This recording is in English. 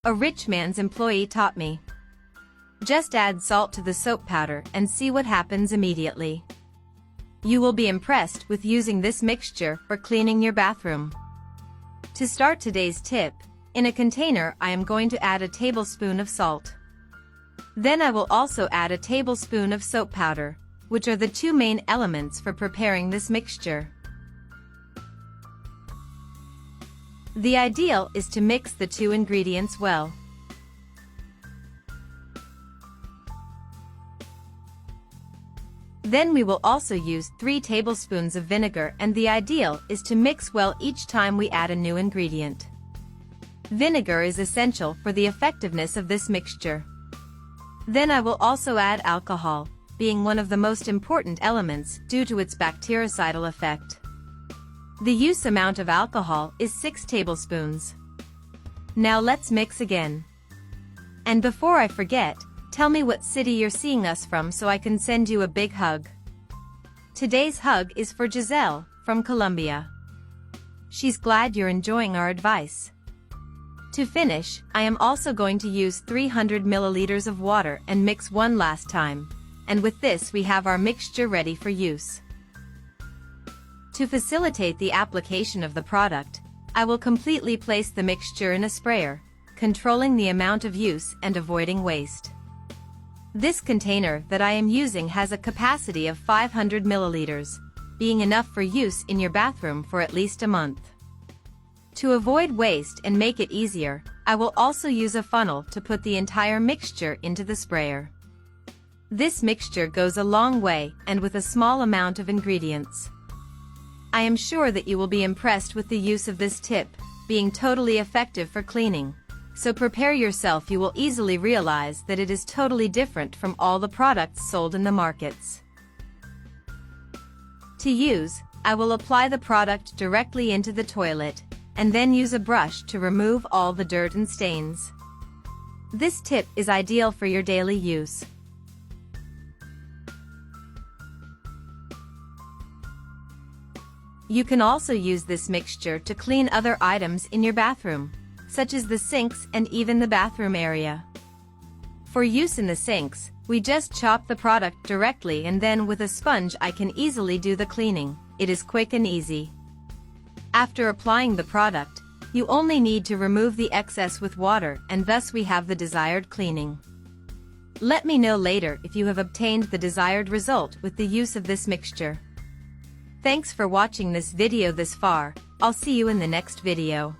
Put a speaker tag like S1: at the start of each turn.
S1: A rich man's employee taught me. Just add salt to the soap powder and see what happens immediately. You will be impressed with using this mixture for cleaning your bathroom. To start today's tip, in a container I am going to add a tablespoon of salt. Then I will also add a tablespoon of soap powder, which are the two main elements for preparing this mixture. The ideal is to mix the two ingredients well. Then we will also use 3 tablespoons of vinegar, and the ideal is to mix well each time we add a new ingredient. Vinegar is essential for the effectiveness of this mixture. Then I will also add alcohol, being one of the most important elements due to its bactericidal effect. The use amount of alcohol is 6 tablespoons. Now let's mix again. And before I forget, tell me what city you're seeing us from so I can send you a big hug. Today's hug is for Jazelle, from Colombia. She's glad you're enjoying our advice. To finish, I am also going to use 300 milliliters of water and mix one last time. And with this we have our mixture ready for use. To facilitate the application of the product, I will completely place the mixture in a sprayer, controlling the amount of use and avoiding waste. This container that I am using has a capacity of 500 milliliters, being enough for use in your bathroom for at least a month. To avoid waste and make it easier, I will also use a funnel to put the entire mixture into the sprayer. This mixture goes a long way and with a small amount of ingredients. I am sure that you will be impressed with the use of this tip, being totally effective for cleaning. So prepare yourself, you will easily realize that it is totally different from all the products sold in the markets. To use, I will apply the product directly into the toilet, and then use a brush to remove all the dirt and stains. This tip is ideal for your daily use. You can also use this mixture to clean other items in your bathroom, such as the sinks and even the bathroom area. For use in the sinks, we just chop the product directly, and then with a sponge I can easily do the cleaning. It is quick and easy. After applying the product, you only need to remove the excess with water, and thus we have the desired cleaning. Let me know later if you have obtained the desired result with the use of this mixture. Thanks for watching this video this far. I'll see you in the next video.